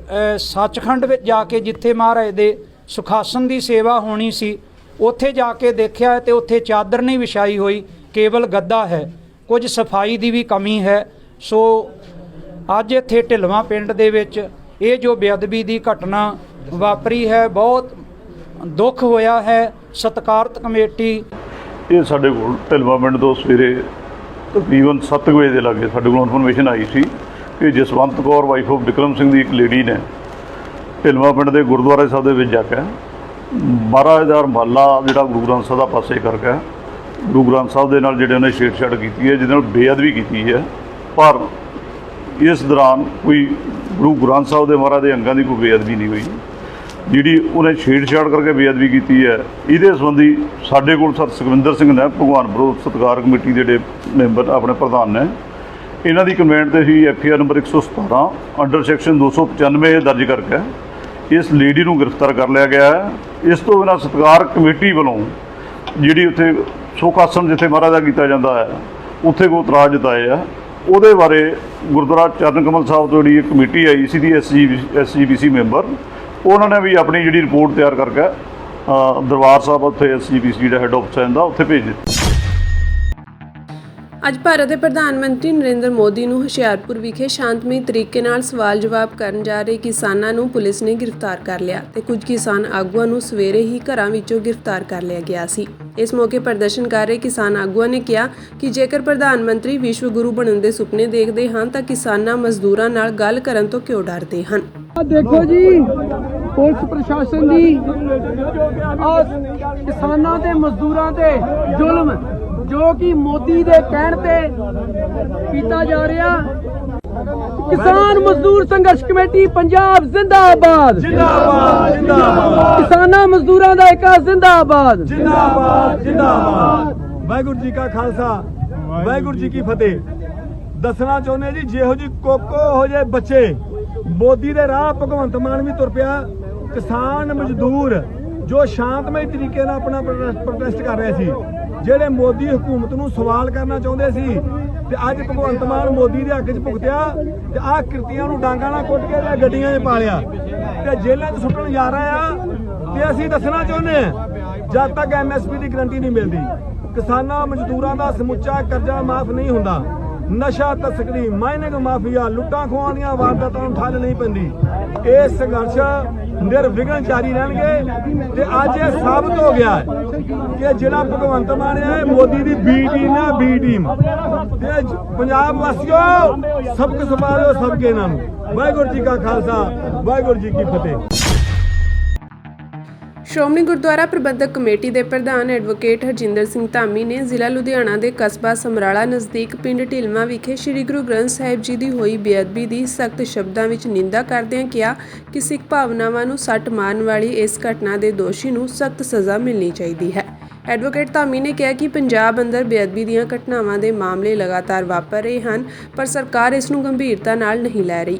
ਸੱਚਖੰਡ ਵਿੱਚ ਜਾ ਕੇ ਜਿੱਥੇ ਮਹਾਰਾਜ ਦੇ ਸੁਖਾਸਨ ਦੀ ਸੇਵਾ ਹੋਣੀ ਸੀ ਉੱਥੇ ਜਾ ਕੇ ਦੇਖਿਆ ਤੇ ਉੱਥੇ ਚਾਦਰ ਨਹੀਂ ਵਿਛਾਈ ਹੋਈ, ਕੇਵਲ ਗੱਦਾ ਹੈ। ਕੁਝ ਸਫਾਈ ਦੀ ਵੀ ਕਮੀ ਹੈ। ਸੋ ਅੱਜ ਇੱਥੇ ਢਿਲਵਾਂ ਪਿੰਡ ਦੇ ਵਿੱਚ ਇਹ ਜੋ ਬੇਅਦਬੀ ਦੀ ਘਟਨਾ ਵਾਪਰੀ ਹੈ, ਬਹੁਤ ਦੁੱਖ ਹੋਇਆ ਹੈ। ਸਤਿਕਾਰਤ ਕਮੇਟੀ ਇਹ ਸਾਡੇ ਕੋਲ ਢਿਲਵਾਂ ਪਿੰਡ ਤੋਂ ਸਵੇਰੇ ਤਕਰੀਬਨ 7 ਵਜੇ ਦੇ ਲਾਗੇ ਸਾਡੇ ਕੋਲ ਇਨਫੋਰਮੇਸ਼ਨ ਆਈ ਸੀ ਕਿ ਜਸਵੰਤ ਕੌਰ ਵਾਈਫ ਆਫ ਵਿਕਰਮ ਸਿੰਘ ਦੀ ਇੱਕ ਲੇਡੀ ਨੇ ਢਿਲਵਾਂ ਪਿੰਡ ਦੇ ਗੁਰਦੁਆਰੇ ਸਾਹਿਬ ਦੇ ਵਿੱਚ ਜਾ ਕੇ ਮਹਾਰਾਜ ਦਾ ਰੁਮਾਲਾ ਜਿਹੜਾ ਗੁਰੂ ਗ੍ਰੰਥ ਸਾਹਿਬ ਦਾ ਪਾਸੇ ਕਰਕੇ ਗੁਰੂ ਗ੍ਰੰਥ ਸਾਹਿਬ ਦੇ ਨਾਲ ਜਿਹੜੇ ਉਹਨੇ ਛੇੜਛਾੜ ਕੀਤੀ ਹੈ, ਜਿਹਦੇ ਨਾਲ ਬੇਅਦਬੀ ਕੀਤੀ ਹੈ। ਪਰ ਇਸ ਦੌਰਾਨ ਕੋਈ ਗੁਰੂ ਗ੍ਰੰਥ ਸਾਹਿਬ ਦੇ ਮਹਾਰਾਜ ਦੇ ਅੰਗਾਂ ਦੀ ਕੋਈ ਬੇਅਦਬੀ ਨਹੀਂ ਹੋਈ। ਜਿਹੜੀ ਉਹਨੇ ਛੇੜਛਾੜ ਕਰਕੇ ਬੇਅਦਬੀ ਕੀਤੀ ਹੈ, ਇਹਦੇ ਸੰਬੰਧੀ ਸਾਡੇ ਕੋਲ ਸਰ ਸੁਖਵਿੰਦਰ ਸਿੰਘ ਨੇ, ਭਗਵਾਨਪੁਰ ਸਤਿਕਾਰ ਕਮੇਟੀ ਦੇ ਜਿਹੜੇ ਮੈਂਬਰ ਆਪਣੇ ਪ੍ਰਧਾਨ ਨੇ, ਇਹਨਾਂ ਦੀ ਕੰਪਲੇਂਟ ਤੇ ਹੀ FIR ਨੰਬਰ 117 ਅੰਡਰ ਸੈਕਸ਼ਨ 295 ਦਰਜ ਕਰਕੇ ਇਸ ਲੇਡੀ ਨੂੰ ਗ੍ਰਿਫਤਾਰ ਕਰ ਲਿਆ ਗਿਆ ਹੈ। ਇਸ ਤੋਂ ਬਿਨਾਂ ਸਤਿਕਾਰ ਕਮੇਟੀ ਵੱਲੋਂ ਜਿਹੜੀ ਉੱਥੇ ਸੁੱਖ ਆਸਣ ਜਿੱਥੇ ਮਹਾਰਾਜ ਦਾ ਕੀਤਾ ਜਾਂਦਾ ਹੈ ਉੱਥੇ ਕੋਈ ਇਤਰਾਜ਼ ਜਤਾਏ ਆ, ਉਹਦੇ ਬਾਰੇ ਗੁਰਦੁਆਰਾ ਚਰਨ ਕਮਲ ਸਾਹਿਬ ਤੋਂ ਜਿਹੜੀ ਇੱਕ ਕਮੇਟੀ ਆਈ ਸੀ ਦੀ SGPC ਮੈਂਬਰ, ਉਹਨਾਂ ਨੇ ਵੀ ਆਪਣੀ ਜਿਹੜੀ ਰਿਪੋਰਟ ਤਿਆਰ ਕਰਕੇ ਦਰਬਾਰ ਸਾਹਿਬ ਉੱਥੇ SGPC ਦਾ ਹੈੱਡ ਆਫਿਸ ਦਾ ਉੱਥੇ ਭੇਜ ਦਿੱਤਾ। ਅੱਜ ਭਾਰਤ ਦੇ ਪ੍ਰਧਾਨ ਮੰਤਰੀ ਨਰਿੰਦਰ ਮੋਦੀ ਨੂੰ ਹੁਸ਼ਿਆਰਪੁਰ ਵਿਖੇ ਸ਼ਾਂਤਮਈ ਤਰੀਕੇ ਨਾਲ ਸਵਾਲ ਜਵਾਬ ਕਰਨ ਜਾ ਰਹੇ ਕਿਸਾਨਾਂ ਨੂੰ ਪੁਲਿਸ ਨੇ ਗ੍ਰਿਫਤਾਰ ਕਰ ਲਿਆ ਤੇ ਕੁਝ ਕਿਸਾਨ ਆਗੂਆਂ ਨੂੰ ਸਵੇਰੇ ਹੀ ਘਰਾਂ ਵਿੱਚੋਂ ਗ੍ਰਿਫਤਾਰ ਕਰ ਲਿਆ ਗਿਆ ਸੀ। ਇਸ ਮੌਕੇ ਪ੍ਰਦਰਸ਼ਨ ਕਰ ਰਹੇ ਕਿਸਾਨ ਆਗੂਆਂ ਨੇ ਕਿਹਾ ਕਿ ਜੇਕਰ ਪ੍ਰਧਾਨ ਮੰਤਰੀ ਵਿਸ਼ਵ ਗੁਰੂ ਬਣਨ ਦੇ ਸੁਪਨੇ ਦੇਖਦੇ ਹਨ ਤਾਂ ਕਿਸਾਨਾਂ ਮਜ਼ਦੂਰਾਂ ਨਾਲ ਗੱਲ ਕਰਨ ਤੋਂ ਕਿਉਂ ਡਰਦੇ ਹਨ। ਦੇਖੋ ਜੀ, ਪੁਲਿਸ ਪ੍ਰਸ਼ਾਸਨ ਦੀ ਕਿਸਾਨਾਂ ਤੇ ਮਜ਼ਦੂਰਾਂ ਤੇ ਜ਼ੁਲਮ ਜੋ ਕਿ ਮੋਦੀ ਦੇ ਕਹਿਣ ਤੇ ਕੀਤਾ ਜਾ ਰਿਹਾ। ਕਿਸਾਨ ਮਜ਼ਦੂਰ ਸੰਘਰਸ਼ ਕਮੇਟੀ ਪੰਜਾਬ ਜ਼ਿੰਦਾਬਾਦ ਜ਼ਿੰਦਾਬਾਦ ਜ਼ਿੰਦਾਬਾਦ। ਕਿਸਾਨਾਂ ਮਜ਼ਦੂਰਾਂ ਦਾ ਏਕਾ ਜ਼ਿੰਦਾਬਾਦ ਜ਼ਿੰਦਾਬਾਦ ਜ਼ਿੰਦਾਬਾਦ। ਵਾਹਿਗੁਰੂ ਜੀ ਕਾ ਖਾਲਸਾ, ਵਾਹਿਗੁਰੂ ਜੀ ਕੀ ਫਤਿਹ। ਦੱਸਣਾ ਚਾਹੁੰਦੇ ਜੀ, ਜਿਹੋ ਜੀ ਕੋਕੋ ਹੋ ਜਾਏ ਬੱਚੇ ਮੋਦੀ ਦੇ ਰਾਹ ਭਗਵੰਤ ਮਾਨ ਵੀ ਤੁਰ ਪਿਆ। ਕਿਸਾਨ ਮਜ਼ਦੂਰ ਜੋ ਸ਼ਾਂਤਮਈ ਤਰੀਕੇ ਨਾਲ ਆਪਣਾ ਪ੍ਰੋਟੈਸਟ ਕਰ ਰਹੇ ਸੀ, ਜਿਹੜੇ ਮੋਦੀ ਹਕੂਮਤ ਨੂੰ ਸਵਾਲ ਕਰਨਾ ਚਾਹੁੰਦੇ ਸੀ, ਤੇ ਅੱਜ ਭਗਵੰਤ ਮਾਨ ਮੋਦੀ ਦੇ ਹੱਕ 'ਚ ਭੁਗਤਿਆ ਤੇ ਆਹ ਕਿਰਤੀਆਂ ਨੂੰ ਡਾਂਗਾਂ ਨਾਲ ਕੁੱਟ ਕੇ ਗੱਡੀਆਂ 'ਚ ਪਾ ਲਿਆ ਤੇ ਜੇਲ੍ਹਾਂ 'ਚ ਸੁੱਟਣ ਜਾ ਰਹੇ ਆ। ਤੇ ਅਸੀਂ ਦੱਸਣਾ ਚਾਹੁੰਦੇ ਹਾਂ, ਜਦ ਤੱਕ MSP ਦੀ ਗਰੰਟੀ ਨਹੀਂ ਮਿਲਦੀ, ਕਿਸਾਨਾਂ ਮਜ਼ਦੂਰਾਂ ਦਾ ਸਮੁੱਚਾ ਕਰਜ਼ਾ ਮਾਫ ਨਹੀਂ ਹੁੰਦਾ, ਨਸ਼ਾ ਤਸਕਰੀ, ਮਾਈਨਿੰਗ ਮਾਫੀਆ, ਲੁੱਟਾਂ ਖੋਹਾਂ ਦੀਆਂ ਵਾਰਦਾਤਾਂ ਨੂੰ ਠੱਲ ਨਹੀਂ ਪੈਂਦੀ। ਇਹ ਸੰਘਰਸ਼ ਨਿਰਵਿਘਨ ਜਾਰੀ ਰਹਿਣਗੇ ਤੇ ਅੱਜ ਇਹ ਸਾਬਤ ਹੋ ਗਿਆ ਹੈ ਕਿ ਜਿਹੜਾ ਭਗਵੰਤ ਮਾਨ ਹੈ ਮੋਦੀ ਦੀ ਬੀ ਟੀਮ ਹੈ, ਬੀ ਟੀਮ। ਤੇ ਪੰਜਾਬ ਵਾਸੀਓ ਸਬਕ ਸੰਭਾਲਿਓ ਸਬਕੇ ਇਹਨਾਂ ਨੂੰ। ਵਾਹਿਗੁਰੂ ਜੀ ਕਾ ਖਾਲਸਾ, ਵਾਹਿਗੁਰੂ ਜੀ ਕੀ ਫਤਿਹ। ਸ਼੍ਰੋਮਣੀ ਗੁਰਦੁਆਰਾ ਪ੍ਰਬੰਧਕ ਕਮੇਟੀ ਦੇ ਪ੍ਰਧਾਨ ਐਡਵੋਕੇਟ ਹਰਜਿੰਦਰ ਸਿੰਘ ਧਾਮੀ ਨੇ ਜ਼ਿਲ੍ਹਾ ਲੁਧਿਆਣਾ ਦੇ ਕਸਬਾ ਸਮਰਾਲਾ ਨਜ਼ਦੀਕ ਪਿੰਡ ਢਿਲਵਾਂ ਵਿਖੇ ਸ੍ਰੀ ਗੁਰੂ ਗ੍ਰੰਥ ਸਾਹਿਬ ਜੀ ਦੀ ਹੋਈ ਬੇਅਦਬੀ ਦੀ ਸਖਤ ਸ਼ਬਦਾਂ ਵਿੱਚ ਨਿੰਦਾ ਕਰਦਿਆਂ ਕਿਹਾ ਕਿ ਸਿੱਖ ਭਾਵਨਾਵਾਂ ਨੂੰ ਸੱਟ ਮਾਰਨ ਵਾਲੀ ਇਸ ਘਟਨਾ ਦੇ ਦੋਸ਼ੀ ਨੂੰ ਸਖਤ ਸਜ਼ਾ ਮਿਲਣੀ ਚਾਹੀਦੀ ਹੈ। ਐਡਵੋਕੇਟ ਧਾਮੀ ਨੇ ਕਿਹਾ ਕਿ ਪੰਜਾਬ ਅੰਦਰ ਬੇਅਦਬੀ ਦੀਆਂ ਘਟਨਾਵਾਂ ਦੇ ਮਾਮਲੇ ਲਗਾਤਾਰ ਵਾਪਰ ਰਹੇ ਹਨ, ਪਰ ਸਰਕਾਰ ਇਸ ਨੂੰ ਗੰਭੀਰਤਾ ਨਾਲ ਨਹੀਂ ਲੈ ਰਹੀ।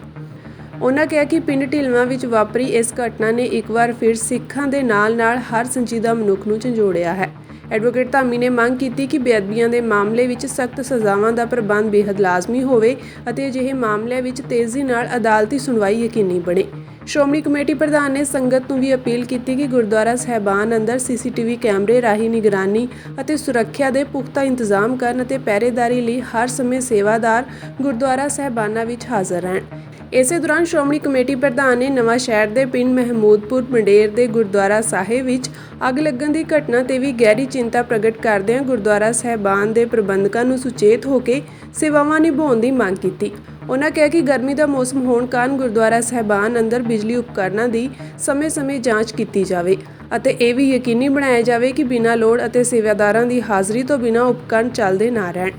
ਉਨ੍ਹਾਂ ਕਿਹਾ ਕਿ ਪਿੰਡ ਢਿਲਵਾਂ ਵਿੱਚ ਵਾਪਰੀ ਇਸ ਘਟਨਾ ਨੇ ਇੱਕ ਵਾਰ ਫਿਰ ਸਿੱਖਾਂ ਦੇ ਨਾਲ-ਨਾਲ ਹਰ ਸੰਜੀਦਾ ਮਨੁੱਖ ਨੂੰ ਝੰਜੋੜਿਆ ਹੈ। ਐਡਵੋਕੇਟ ਧਾਮੀ ਨੇ ਮੰਗ ਕੀਤੀ ਕਿ ਬੇਅਦਬੀਆਂ ਦੇ ਮਾਮਲੇ ਵਿੱਚ ਸਖਤ ਸਜ਼ਾਵਾਂ ਦਾ ਪ੍ਰਬੰਧ ਬੇਹੱਦ ਲਾਜ਼ਮੀ ਹੋਵੇ ਅਤੇ ਅਜਿਹੇ ਮਾਮਲਿਆਂ ਵਿੱਚ ਤੇਜ਼ੀ ਨਾਲ ਅਦਾਲਤੀ ਸੁਣਵਾਈ ਯਕੀਨੀ ਬਣੇ। ਸ਼੍ਰੋਮਣੀ ਕਮੇਟੀ ਪ੍ਰਧਾਨ ਨੇ ਸੰਗਤ ਨੂੰ ਵੀ ਅਪੀਲ ਕੀਤੀ ਕਿ ਗੁਰਦੁਆਰਾ ਸਾਹਿਬਾਨ ਅੰਦਰ CCTV ਕੈਮਰੇ ਰਾਹੀਂ ਨਿਗਰਾਨੀ ਅਤੇ ਸੁਰੱਖਿਆ ਦੇ ਪੁਖਤਾ ਇੰਤਜ਼ਾਮ ਕਰਨ ਅਤੇ ਪਹਿਰੇਦਾਰੀ ਲਈ ਹਰ ਸਮੇਂ ਸੇਵਾਦਾਰ ਗੁਰਦੁਆਰਾ ਸਾਹਿਬਾਨਾਂ ਵਿੱਚ ਹਾਜ਼ਰ ਰਹਿਣ। ਇਸੇ ਦੌਰਾਨ ਸ਼੍ਰੋਮਣੀ ਕਮੇਟੀ ਪ੍ਰਧਾਨ ਨੇ ਨਵਾਂ ਸ਼ਹਿਰ ਦੇ ਪਿੰਡ ਮਹਿਮੂਦਪੁਰ ਮੰਡੇਰ ਦੇ ਗੁਰਦੁਆਰਾ ਸਾਹਿਬ ਵਿੱਚ ਅੱਗ ਲੱਗਣ ਦੀ ਘਟਨਾ ਤੇ ਵੀ ਗਹਿਰੀ ਚਿੰਤਾ ਪ੍ਰਗਟ ਕਰਦਿਆਂ ਗੁਰਦੁਆਰਾ ਸਾਹਿਬਾਨ ਦੇ ਪ੍ਰਬੰਧਕਾਂ ਨੂੰ ਸੁਚੇਤ ਹੋ ਕੇ ਸੇਵਾਵਾਂ ਨਿਭਾਉਣ ਦੀ ਮੰਗ ਕੀਤੀ। ਉਨ੍ਹਾਂ ਕਿਹਾ ਕਿ ਗਰਮੀ ਦਾ ਮੌਸਮ ਹੋਣ ਕਾਰਨ ਗੁਰਦੁਆਰਾ ਸਾਹਿਬਾਨ ਅੰਦਰ ਬਿਜਲੀ ਉਪਕਰਨਾਂ ਦੀ ਸਮੇਂ-ਸਮੇਂ ਜਾਂਚ ਕੀਤੀ ਜਾਵੇ ਅਤੇ ਇਹ ਵੀ ਯਕੀਨੀ ਬਣਾਇਆ ਜਾਵੇ ਕਿ ਬਿਨਾਂ ਲੋੜ ਅਤੇ ਸੇਵਾਦਾਰਾਂ ਦੀ ਹਾਜ਼ਰੀ ਤੋਂ ਬਿਨਾਂ ਉਪਕਰਨ ਚੱਲਦੇ ਨਾ ਰਹਿਣ।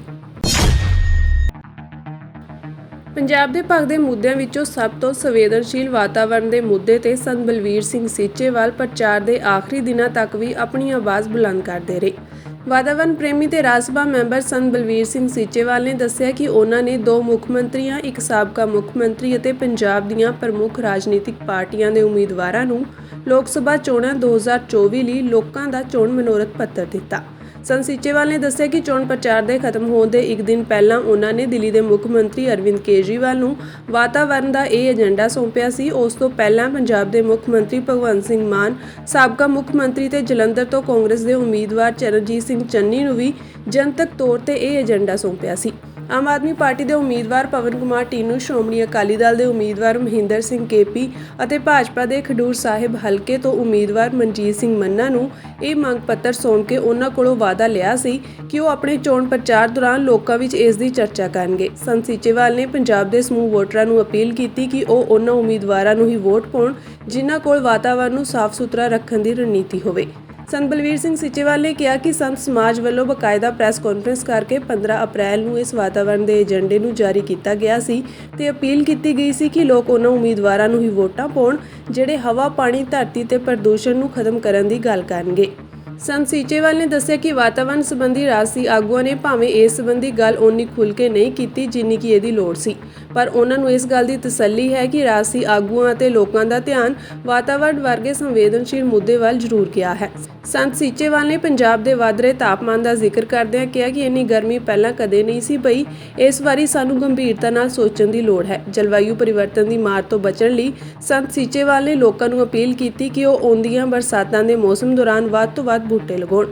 ਪੰਜਾਬ ਦੇ ਭਖਦੇ ਮੁੱਦਿਆਂ ਵਿੱਚੋਂ ਸਭ ਤੋਂ ਸੰਵੇਦਨਸ਼ੀਲ ਵਾਤਾਵਰਣ ਦੇ ਮੁੱਦੇ ਤੇ ਸੰਤ ਬਲਵੀਰ ਸਿੰਘ ਸੀਚੇਵਾਲ ਪ੍ਰਚਾਰ ਦੇ ਆਖਰੀ ਦਿਨਾਂ ਤੱਕ ਵੀ ਆਪਣੀ ਆਵਾਜ਼ ਬੁਲੰਦ ਕਰਦੇ ਰਹੇ। ਵਾਤਾਵਰਣ ਪ੍ਰੇਮੀ ਤੇ ਰਾਜ ਸਭਾ ਮੈਂਬਰ ਸੰਤ ਬਲਵੀਰ ਸਿੰਘ ਸੀਚੇਵਾਲ ਨੇ ਦੱਸਿਆ ਕਿ ਉਹਨਾਂ ਨੇ 2 ਮੁੱਖ ਮੰਤਰੀਆਂ, ਇੱਕ ਸਾਬਕਾ ਮੁੱਖ ਮੰਤਰੀ ਅਤੇ ਪੰਜਾਬ ਦੀਆਂ ਪ੍ਰਮੁੱਖ ਰਾਜਨੀਤਿਕ ਪਾਰਟੀਆਂ ਦੇ ਉਮੀਦਵਾਰਾਂ ਨੂੰ ਲੋਕ ਸਭਾ ਚੋਣਾਂ 2024 ਲਈ ਲੋਕਾਂ ਦਾ ਚੋਣ ਮਨੋਰਥ ਪੱਤਰ ਦਿੱਤਾ। ਸੰਤ ਸੀਚੇਵਾਲ ਨੇ ਦੱਸਿਆ ਕਿ ਚੋਣ ਪ੍ਰਚਾਰ ਦੇ ਖਤਮ ਹੋਣ ਦੇ ਇੱਕ ਦਿਨ ਪਹਿਲਾਂ ਉਹਨਾਂ ਨੇ ਦਿੱਲੀ ਦੇ ਮੁੱਖ ਮੰਤਰੀ ਅਰਵਿੰਦ ਕੇਜਰੀਵਾਲ ਨੂੰ ਵਾਤਾਵਰਣ ਦਾ ਇਹ ਏਜੰਡਾ ਸੌਂਪਿਆ ਸੀ। ਉਸ ਤੋਂ ਪਹਿਲਾਂ ਪੰਜਾਬ ਦੇ ਮੁੱਖ ਮੰਤਰੀ ਭਗਵੰਤ ਸਿੰਘ ਮਾਨ, ਸਾਬਕਾ ਮੁੱਖ ਮੰਤਰੀ ਤੇ ਜਲੰਧਰ ਤੋਂ ਕਾਂਗਰਸ ਦੇ ਉਮੀਦਵਾਰ ਚਰਨਜੀਤ ਸਿੰਘ ਚੰਨੀ ਨੂੰ ਵੀ ਜਨਤਕ ਤੌਰ ਤੇ ਇਹ ਏਜੰਡਾ ਸੌਂਪਿਆ ਸੀ। ਆਮ ਆਦਮੀ ਪਾਰਟੀ ਦੇ ਉਮੀਦਵਾਰ ਪਵਨ ਕੁਮਾਰ ਟੀਨੂ, ਸ਼੍ਰੋਮਣੀ ਅਕਾਲੀ ਦਲ ਦੇ ਉਮੀਦਵਾਰ ਮਹਿੰਦਰ ਸਿੰਘ KP ਅਤੇ ਭਾਜਪਾ ਦੇ ਖਡੂਰ ਸਾਹਿਬ ਹਲਕੇ ਤੋਂ ਉਮੀਦਵਾਰ ਮਨਜੀਤ ਸਿੰਘ ਮੰਨਾ ਨੂੰ ਇਹ ਮੰਗ ਪੱਤਰ ਸੌਂਪ ਕੇ ਉਹਨਾਂ ਕੋਲੋਂ ਵਾਅਦਾ ਲਿਆ ਸੀ ਕਿ ਉਹ ਆਪਣੇ ਚੋਣ ਪ੍ਰਚਾਰ ਦੌਰਾਨ ਲੋਕਾਂ ਵਿੱਚ ਇਸ ਦੀ ਚਰਚਾ ਕਰਨਗੇ। ਸੰਤ ਸੀਚੇਵਾਲ ਨੇ ਪੰਜਾਬ ਦੇ ਸਮੂਹ ਵੋਟਰਾਂ ਨੂੰ ਅਪੀਲ ਕੀਤੀ ਕਿ ਉਹ ਉਹਨਾਂ ਉਮੀਦਵਾਰਾਂ ਨੂੰ ਹੀ ਵੋਟ ਪਾਉਣ ਜਿਨ੍ਹਾਂ ਕੋਲ ਵਾਤਾਵਰਣ ਨੂੰ ਸਾਫ਼ ਸੁਥਰਾ ਰੱਖਣ ਦੀ ਰਣਨੀਤੀ ਹੋਵੇ। ਸੰਤ ਬਲਵੀਰ ਸਿੰਘ ਸੀਚੇਵਾਲ ਨੇ ਕਿਹਾ ਕਿ ਸੰਤ ਸਮਾਜ ਵੱਲੋਂ ਬਕਾਇਦਾ ਪ੍ਰੈਸ ਕਾਨਫਰੰਸ ਕਰਕੇ 15 ਅਪ੍ਰੈਲ ਨੂੰ ਇਸ ਵਾਤਾਵਰਣ ਦੇ ਏਜੰਡੇ ਨੂੰ ਜਾਰੀ ਕੀਤਾ ਗਿਆ ਸੀ ਤੇ ਅਪੀਲ ਕੀਤੀ ਗਈ ਸੀ ਕਿ ਲੋਕ ਉਹਨਾਂ ਉਮੀਦਵਾਰਾਂ ਨੂੰ ਹੀ ਵੋਟਾਂ ਪਾਉਣ ਜਿਹੜੇ ਹਵਾ, ਪਾਣੀ, ਧਰਤੀ ਤੇ ਪ੍ਰਦੂਸ਼ਣ ਨੂੰ ਖਤਮ ਕਰਨ ਦੀ ਗੱਲ ਕਰਨਗੇ। ਸੰਤ ਸੀਚੇਵਾਲ ਨੇ ਦੱਸਿਆ ਕਿ ਵਾਤਾਵਰਣ ਸੰਬੰਧੀ ਰਾਜਸੀ ਆਗੂਆਂ ਨੇ ਭਾਵੇਂ ਇਸ ਸੰਬੰਧੀ ਗੱਲ ਓਨੀ ਖੁੱਲ੍ਹ ਕੇ ਨਹੀਂ ਕੀਤੀ ਜਿੰਨੀ ਕਿ ਇਹਦੀ ਲੋੜ ਸੀ, ਪਰ ਉਹਨਾਂ ਨੂੰ ਇਸ ਗੱਲ ਦੀ ਤਸੱਲੀ ਹੈ ਕਿ ਰਾਜਸੀ ਆਗੂਆਂ ਅਤੇ ਲੋਕਾਂ ਦਾ ਧਿਆਨ ਵਾਤਾਵਰਣ ਵਰਗੇ ਸੰਵੇਦਨਸ਼ੀਲ ਮੁੱਦੇ ਵੱਲ ਜ਼ਰੂਰ ਗਿਆ ਹੈ। ਸੰਤ ਸੀਚੇਵਾਲ ਨੇ ਪੰਜਾਬ ਦੇ ਵਧ ਰਹੇ ਤਾਪਮਾਨ ਦਾ ਜ਼ਿਕਰ ਕਰਦਿਆਂ ਕਿਹਾ ਕਿ ਇੰਨੀ ਗਰਮੀ ਪਹਿਲਾਂ ਕਦੇ ਨਹੀਂ ਸੀ ਪਈ। ਇਸ ਵਾਰੀ ਸਾਨੂੰ ਗੰਭੀਰਤਾ ਨਾਲ ਸੋਚਣ ਦੀ ਲੋੜ ਹੈ। ਜਲਵਾਯੂ ਪਰਿਵਰਤਨ ਦੀ ਮਾਰ ਤੋਂ ਬਚਣ ਲਈ ਸੰਤ ਸੀਚੇਵਾਲ ਨੇ ਲੋਕਾਂ ਨੂੰ ਅਪੀਲ ਕੀਤੀ ਕਿ ਉਹ ਆਉਂਦੀਆਂ ਬਰਸਾਤਾਂ ਦੇ ਮੌਸਮ ਦੌਰਾਨ ਵੱਧ ਤੋਂ ਵੱਧ ਬੂਟੇ ਲਗਾਉਣ।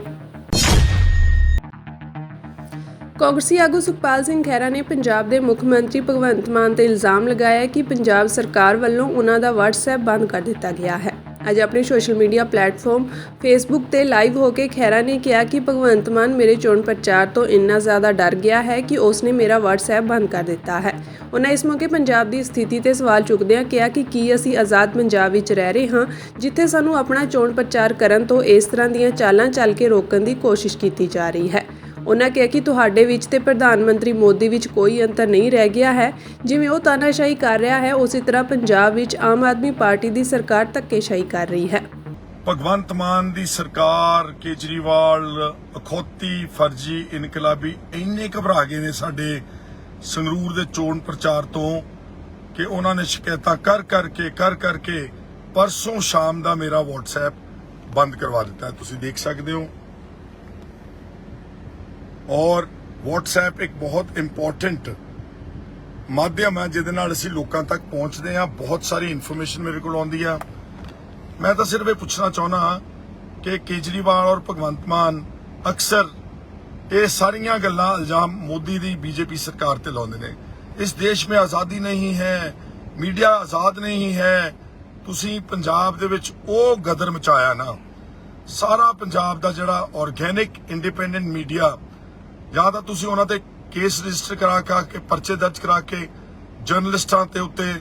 ਕਾਂਗਰਸੀ ਆਗੂ ਸੁਖਪਾਲ ਸਿੰਘ ਖਹਿਰਾ ਨੇ ਪੰਜਾਬ ਦੇ ਮੁੱਖ ਮੰਤਰੀ ਭਗਵੰਤ ਮਾਨ ਤੇ ਇਲਜ਼ਾਮ ਲਗਾਇਆ ਕਿ ਪੰਜਾਬ ਸਰਕਾਰ ਵੱਲੋਂ ਉਹਨਾਂ ਦਾ WhatsApp ਬੰਦ ਕਰ ਦਿੱਤਾ ਗਿਆ ਹੈ। ਅੱਜ ਆਪਣੇ ਸੋਸ਼ਲ ਮੀਡੀਆ ਪਲੇਟਫਾਰਮ ਫੇਸਬੁੱਕ ਤੇ ਲਾਈਵ ਹੋ ਕੇ ਖਹਿਰਾ ਨੇ ਕਿਹਾ ਕਿ ਭਗਵੰਤ ਮਾਨ ਮੇਰੇ ਚੋਣ ਪ੍ਰਚਾਰ ਤੋਂ ਇੰਨਾ ਜ਼ਿਆਦਾ ਡਰ ਗਿਆ ਹੈ ਕਿ ਉਸਨੇ ਮੇਰਾ WhatsApp ਬੰਦ ਕਰ ਦਿੱਤਾ ਹੈ। ਉਹਨਾਂ ਇਸ ਮੌਕੇ ਪੰਜਾਬ ਦੀ ਸਥਿਤੀ ਤੇ ਸਵਾਲ ਚੁੱਕਦਿਆਂ ਕਿਹਾ ਕਿ ਕੀ ਅਸੀਂ ਆਜ਼ਾਦ ਪੰਜਾਬ ਵਿੱਚ ਰਹਿ ਰਹੇ ਹਾਂ ਜਿੱਥੇ ਸਾਨੂੰ ਆਪਣਾ ਚੋਣ ਪ੍ਰਚਾਰ ਕਰਨ ਤੋਂ ਇਸ ਤਰ੍ਹਾਂ ਦੀਆਂ ਚਾਲਾਂ ਚੱਲ ਕੇ ਰੋਕਣ ਦੀ ਕੋਸ਼ਿਸ਼ ਕੀਤੀ ਜਾ ਰਹੀ ਹੈ। ਉਹਨਾਂ ਕਿਹਾ ਕਿ ਤੁਹਾਡੇ ਵਿੱਚ ਤੇ ਪ੍ਰਧਾਨ ਮੰਤਰੀ ਮੋਦੀ ਵਿੱਚ ਕੋਈ ਅੰਤਰ ਨਹੀਂ ਰਹਿ ਗਿਆ ਹੈ। ਜਿਵੇਂ ਉਹ ਤਾਨਾਸ਼ਾਹੀ ਕਰ ਰਿਹਾ ਹੈ ਉਸੇ ਤਰ੍ਹਾਂ ਪੰਜਾਬ ਵਿੱਚ ਆਮ ਆਦਮੀ ਪਾਰਟੀ ਦੀ ਸਰਕਾਰ ਧੱਕੇਸ਼ਾਹੀ ਕਰ ਰਹੀ ਹੈ। ਭਗਵੰਤ ਮਾਨ ਦੀ ਸਰਕਾਰ, ਕੇਜਰੀਵਾਲ ਅਖੌਤੀ, ਫਰਜੀ, ਇਨਕਲਾਬੀ ਇੰਨੇ ਘਬਰਾ ਗਏ ਨੇ ਸਾਡੇ ਸੰਗਰੂਰ ਦੇ ਚੋਣ ਪ੍ਰਚਾਰ ਤੋਂ ਕਿ ਉਹਨਾਂ ਨੇ ਸ਼ਿਕਾਇਤਾਂ ਕਰ ਕਰਕੇ ਪਰਸੋਂ ਸ਼ਾਮ ਦਾ ਮੇਰਾ WhatsApp ਬੰਦ ਕਰਵਾ ਦਿੱਤਾ ਹੈ। ਤੁਸੀਂ ਦੇਖ ਸਕਦੇ ਹੋ। ਔਰ WhatsApp ਇੱਕ ਬਹੁਤ ਇੰਪੋਰਟੈਂਟ ਮਾਧਿਅਮ ਹੈ ਜਿਹਦੇ ਨਾਲ ਅਸੀਂ ਲੋਕਾਂ ਤੱਕ ਪਹੁੰਚਦੇ ਹਾਂ। ਬਹੁਤ ਸਾਰੀ ਇਨਫੋਰਮੇਸ਼ਨ ਮੇਰੇ ਕੋਲ ਆਉਂਦੀ ਆ। ਮੈਂ ਤਾਂ ਸਿਰਫ ਇਹ ਪੁੱਛਣਾ ਚਾਹੁੰਦਾ ਕਿ ਕੇਜਰੀਵਾਲ ਔਰ ਭਗਵੰਤ ਮਾਨ ਅਕਸਰ ਇਹ ਸਾਰੀਆਂ ਗੱਲਾਂ ਇਲਜ਼ਾਮ ਮੋਦੀ ਦੀ ਬੀਜੇਪੀ ਸਰਕਾਰ ਤੇ ਲਾਉਂਦੇ ਨੇ। ਇਸ ਦੇਸ਼ में आज़ादी नहीं है, मीडिया आज़ाद नहीं है। ਤੁਸੀਂ ਪੰਜਾਬ ਦੇ ਵਿੱਚ ਉਹ ਗਦਰ ਮਚਾਇਆ ਨਾ, ਸਾਰਾ ਪੰਜਾਬ ਦਾ ਜਿਹੜਾ ਆਰਗੈਨਿਕ ਇੰਡੀਪੈਂਡੈਂਟ ਮੀਡੀਆ, ਜਾਂ ਤਾਂ ਤੁਸੀਂ ਉਹਨਾਂ ਤੇ ਕੇਸ ਰਜਿਸਟਰ ਕਰਾ ਕੇ ਪਰਚੇ ਦਰਜ ਕਰਾ ਕੇ ਜਰਨਲਿਸਟਾਂ ਤੇ ਉੱਤੇ,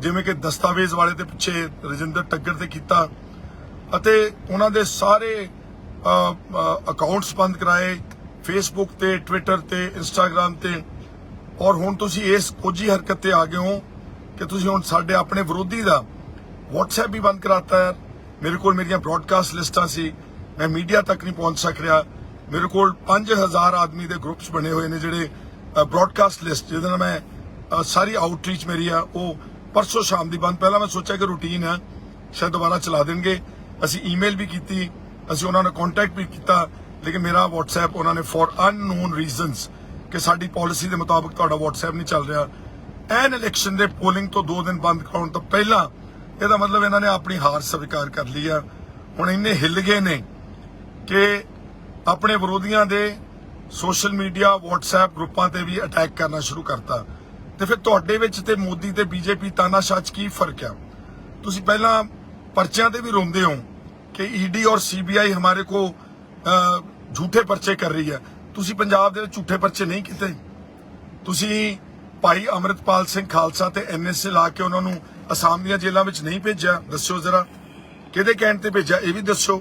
ਜਿਵੇਂ ਕਿ ਦਸਤਾਵੇਜ਼ ਵਾਲੇ ਦੇ ਪਿੱਛੇ ਰਜਿੰਦਰ ਟੱਗਰ ਤੇ ਕੀਤਾ, ਅਤੇ ਉਹਨਾਂ ਦੇ ਸਾਰੇ ਅਕਾਊਂਟਸ ਬੰਦ ਕਰਾਏ ਫੇਸਬੁੱਕ ਤੇ, ਟਵਿੱਟਰ ਤੇ, ਇੰਸਟਾਗ੍ਰਾਮ ਤੇ। ਔਰ ਹੁਣ ਤੁਸੀਂ ਇਸ ਖੋਜੀ ਹਰਕਤ ਤੇ ਆ ਗਏ ਹੋ ਕਿ ਤੁਸੀਂ ਹੁਣ ਸਾਡੇ ਆਪਣੇ ਵਿਰੋਧੀ ਦਾ WhatsApp ਵੀ ਬੰਦ ਕਰਾਤਾ ਹੈ। ਮੇਰੇ ਕੋਲ ਮੇਰੀਆਂ ਬ੍ਰੌਡਕਾਸਟ ਲਿਸਟਾਂ ਸੀ, ਮੈਂ ਮੀਡੀਆ ਤੱਕ ਨਹੀਂ ਪਹੁੰਚ ਸਕ ਰਿਹਾ। ਮੇਰੇ ਕੋਲ 5000 ਆਦਮੀ ਦੇ ਗਰੁੱਪਸ ਬਣੇ ਹੋਏ ਨੇ ਜਿਹੜੇ ਬ੍ਰੌਡਕਾਸਟ ਲਿਸਟ, ਜਿਹਦੇ ਨਾਲ ਮੈਂ ਸਾਰੀ ਆਊਟਰੀਚ ਮੇਰੀ ਆ ਉਹ ਪਰਸੋਂ ਸ਼ਾਮ ਦੀ ਬੰਦ। ਪਹਿਲਾਂ ਮੈਂ ਸੋਚਿਆ ਕਿ ਰੂਟੀਨ ਹੈ, ਸ਼ਾਇਦ ਦੁਬਾਰਾ ਚਲਾ ਦੇਣਗੇ। ਅਸੀਂ ਈਮੇਲ ਵੀ ਕੀਤੀ, ਅਸੀਂ ਉਹਨਾਂ ਨਾਲ ਕੰਟੈਕਟ ਵੀ ਕੀਤਾ, ਲੇਕਿਨ ਮੇਰਾ WhatsApp ਉਹਨਾਂ ਨੇ ਫॉर ਅਨਨੋਨ ਰੀਜ਼ਨਸ ਕਿ ਸਾਡੀ ਪਾਲਿਸੀ ਦੇ ਮੁਤਾਬਕ ਤੁਹਾਡਾ WhatsApp ਨਹੀਂ ਚੱਲ ਰਿਹਾ। ਐਨ ਇਲੈਕਸ਼ਨ ਦੇ ਪੋਲਿੰਗ ਤੋਂ 2 ਦਿਨ ਬੰਦ ਕਰਾਉਣ ਤੋਂ ਪਹਿਲਾਂ ਇਹਦਾ ਮਤਲਬ ਇਹਨਾਂ ਨੇ ਆਪਣੀ ਹਾਰ ਸਵੀਕਾਰ ਕਰ ਲਈ ਆ। ਹੁਣ ਇੰਨੇ ਹਿੱਲ ਗਏ ਨੇ ਕਿ ਆਪਣੇ ਵਿਰੋਧੀਆਂ ਦੇ ਸੋਸ਼ਲ ਮੀਡੀਆ WhatsApp ਗਰੁੱਪਾਂ ਤੇ ਵੀ ਅਟੈਕ ਕਰਨਾ ਸ਼ੁਰੂ ਕਰਤਾ। ਤੇ ਫਿਰ ਤੁਹਾਡੇ ਵਿੱਚ ਤੇ ਮੋਦੀ ਤੇ ਬੀਜੇਪੀ ਤਾਨਾਸ਼ਾਹ 'ਚ ਕੀ ਫਰਕ ਆ? ਤੁਸੀਂ ਪਹਿਲਾਂ ਪਰਚਿਆਂ ਤੇ ਵੀ ਰੋਂਦੇ ਹੋ ਕਿ ਈਡੀ ਔਰ CBI ਹਮਾਰੇ ਕੋ ਝੂਠੇ ਪਰਚੇ ਕਰ ਰਹੀ ਹੈ। ਤੁਸੀਂ ਪੰਜਾਬ ਦੇ ਝੂਠੇ ਪਰਚੇ ਨਹੀਂ ਕੀਤੇ। ਤੁਸੀਂ ਭਾਈ ਅਮਰਿਤਪਾਲ ਸਿੰਘ ਖਾਲਸਾ ਤੇ NSA ਲਾ ਕੇ ਉਹਨਾਂ ਨੂੰ ਅਸਾਮ ਦੀਆਂ ਜੇਲ੍ਹਾਂ ਵਿੱਚ ਨਹੀਂ ਭੇਜਿਆ। ਦੱਸਿਓ ਜ਼ਰਾ ਕਿਹਦੇ ਕਹਿਣ ਤੇ ਭੇਜਿਆ, ਇਹ ਵੀ ਦੱਸੋ।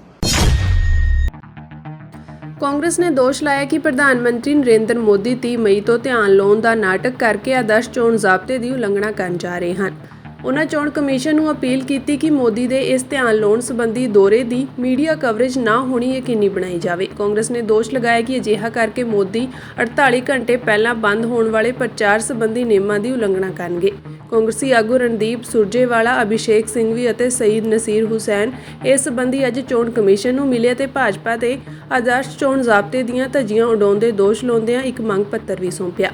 ਕਾਂਗਰਸ ਨੇ ਦੋਸ਼ ਲਾਇਆ ਕਿ ਪ੍ਰਧਾਨ ਮੰਤਰੀ ਨਰਿੰਦਰ ਮੋਦੀ 30 ਮਈ ਤੋਂ ਧਿਆਨ ਲਾਉਣ ਦਾ ਨਾਟਕ ਕਰਕੇ ਆਦਰਸ਼ ਚੋਣ ਜ਼ਾਬਤੇ ਦੀ ਉਲੰਘਣਾ ਕਰਨ ਜਾ ਰਹੇ ਹਨ। ਉਨ੍ਹਾਂ ਚੋਣ ਕਮਿਸ਼ਨ ਨੂੰ ਅਪੀਲ ਕੀਤੀ ਕਿ ਮੋਦੀ ਦੇ ਇਸ ਧਿਆਨ ਲਾਉਣ ਸੰਬੰਧੀ ਦੌਰੇ ਦੀ ਮੀਡੀਆ ਕਵਰੇਜ ਨਾ ਹੋਣੀ ਯਕੀਨੀ ਬਣਾਈ ਜਾਵੇ। ਕਾਂਗਰਸ ਨੇ ਦੋਸ਼ ਲਗਾਇਆ ਕਿ ਅਜਿਹਾ ਕਰਕੇ ਮੋਦੀ 48 ਘੰਟੇ ਪਹਿਲਾਂ ਬੰਦ ਹੋਣ ਵਾਲੇ ਪ੍ਰਚਾਰ ਸੰਬੰਧੀ ਨਿਯਮਾਂ ਦੀ ਉਲੰਘਣਾ ਕਰਨਗੇ। ਕਾਂਗਰਸੀ ਆਗੂ ਰਣਦੀਪ ਸੁਰਜੇਵਾਲਾ, ਅਭਿਸ਼ੇਕ ਸਿੰਘਵੀ ਅਤੇ ਸਈਦ ਨਸੀਰ ਹੁਸੈਨ ਇਸ ਸੰਬੰਧੀ ਅੱਜ ਚੋਣ ਕਮਿਸ਼ਨ ਨੂੰ ਮਿਲੇ ਤੇ ਭਾਜਪਾ ਦੇ ਆਦਰਸ਼ ਚੋਣ ਜ਼ਾਬਤੇ ਦੀਆਂ ਧੱਜੀਆਂ ਉਡਾਉਂਦੇ ਦੋਸ਼ ਲਾਉਂਦਿਆਂ ਇੱਕ ਮੰਗ ਪੱਤਰ ਵੀ ਸੌਂਪਿਆ।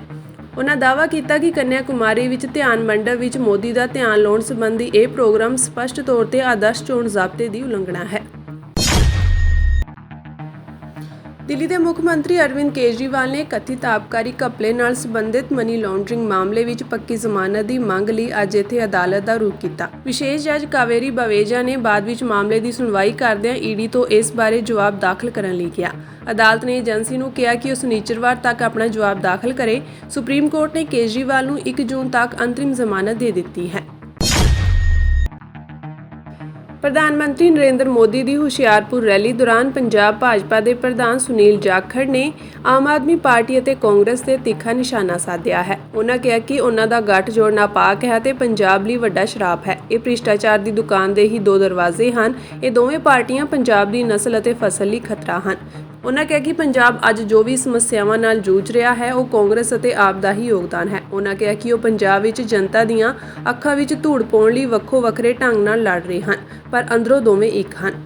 ਉਨ੍ਹਾਂ ਦਾਅਵਾ ਕੀਤਾ ਕਿ ਕੰਨਿਆ ਕੁਮਾਰੀ ਵਿੱਚ ਧਿਆਨ ਮੰਡਪ ਵਿੱਚ ਮੋਦੀ ਦਾ ਧਿਆਨ ਲਾਉਣ ਸੰਬੰਧੀ ਇਹ ਪ੍ਰੋਗਰਾਮ ਸਪਸ਼ਟ ਤੌਰ ਤੇ ਆਦਰਸ਼ ਚੋਣ ਜ਼ਾਬਤੇ ਦੀ ਉਲੰਘਣਾ ਹੈ। ਦਿੱਲੀ ਦੇ ਮੁੱਖ ਮੰਤਰੀ ਅਰਵਿੰਦ ਕੇਜਰੀਵਾਲ ਨੇ ਕਥਿਤ ਆਬਕਾਰੀ ਘਪਲੇ ਨਾਲ ਸੰਬੰਧਿਤ ਮਨੀ ਲਾਂਡਰਿੰਗ ਮਾਮਲੇ ਵਿੱਚ ਪੱਕੀ ਜ਼ਮਾਨਤ ਦੀ ਮੰਗ ਲਈ ਅੱਜ ਇੱਥੇ ਅਦਾਲਤ ਦਾ ਰੁਖ ਕੀਤਾ। ਵਿਸ਼ੇਸ਼ ਜੱਜ ਕਾਵੇਰੀ ਬਵੇਜਾ ਨੇ ਬਾਅਦ ਵਿੱਚ ਮਾਮਲੇ ਦੀ ਸੁਣਵਾਈ ਕਰਦਿਆਂ ਈਡੀ ਤੋਂ ਇਸ ਬਾਰੇ ਜਵਾਬ ਦਾਖਲ ਕਰਨ ਲਈ ਕਿਹਾ। ਅਦਾਲਤ ਨੇ ਏਜੰਸੀ ਨੂੰ ਕਿਹਾ ਕਿ ਉਹ ਸ਼ਨੀਚਰਵਾਰ ਤੱਕ ਆਪਣਾ ਜਵਾਬ ਦਾਖਲ ਕਰੇ। ਸੁਪਰੀਮ ਕੋਰਟ ਨੇ ਕੇਜਰੀਵਾਲ ਨੂੰ 1 ਜੂਨ ਤੱਕ ਅੰਤਰਿਮ ਜ਼ਮਾਨਤ ਦੇ ਦਿੱਤੀ ਹੈ। ਪ੍ਰਧਾਨ ਮੰਤਰੀ ਨਰਿੰਦਰ ਮੋਦੀ ਦੀ ਹੁਸ਼ਿਆਰਪੁਰ ਰੈਲੀ ਦੌਰਾਨ ਪੰਜਾਬ ਭਾਜਪਾ ਦੇ ਪ੍ਰਧਾਨ ਸੁਨੀਲ ਜਾਖੜ ਨੇ ਆਮ ਆਦਮੀ ਪਾਰਟੀ ਅਤੇ ਕਾਂਗਰਸ ਤੇ ਤਿੱਖਾ ਨਿਸ਼ਾਨਾ ਸਾਧਿਆ ਹੈ। ਉਨ੍ਹਾਂ ਕਿਹਾ ਕਿ ਉਨ੍ਹਾਂ ਦਾ ਗੱਠਜੋੜ ਨਾਪਾਕ ਹੈ ਤੇ ਪੰਜਾਬ ਲਈ ਵੱਡਾ ਸ਼ਰਾਪ ਹੈ। ਇਹ ਭ੍ਰਿਸ਼ਟਾਚਾਰ ਦੀ ਦੁਕਾਨ ਦੇ ਹੀ 2 ਦਰਵਾਜ਼ੇ ਹਨ। ਇਹ ਦੋਵੇਂ ਪਾਰਟੀਆਂ ਪੰਜਾਬ ਦੀ ਨਸਲ ਅਤੇ ਫਸਲ ਲਈ ਖਤਰਾ ਹਨ। ਉਨ੍ਹਾਂ ਕਿਹਾ ਕਿ ਪੰਜਾਬ ਅੱਜ ਜੋ ਵੀ ਸਮੱਸਿਆਵਾਂ ਨਾਲ ਜੂਝ ਰਿਹਾ ਹੈ ਉਹ ਕਾਂਗਰਸ ਅਤੇ ਆਪ ਦਾ ਹੀ ਯੋਗਦਾਨ ਹੈ। ਉਨ੍ਹਾਂ ਕਿਹਾ ਕਿ ਉਹ ਪੰਜਾਬ ਵਿੱਚ ਜਨਤਾ ਦੀਆਂ ਅੱਖਾਂ ਵਿੱਚ ਧੂੜ ਪਾਉਣ ਲਈ ਵੱਖੋ ਵੱਖਰੇ ਢੰਗ ਨਾਲ ਲੜ ਰਹੇ ਹਨ, ਪਰ ਅੰਦਰੋਂ ਦੋਵੇਂ ਇੱਕ ਹਨ।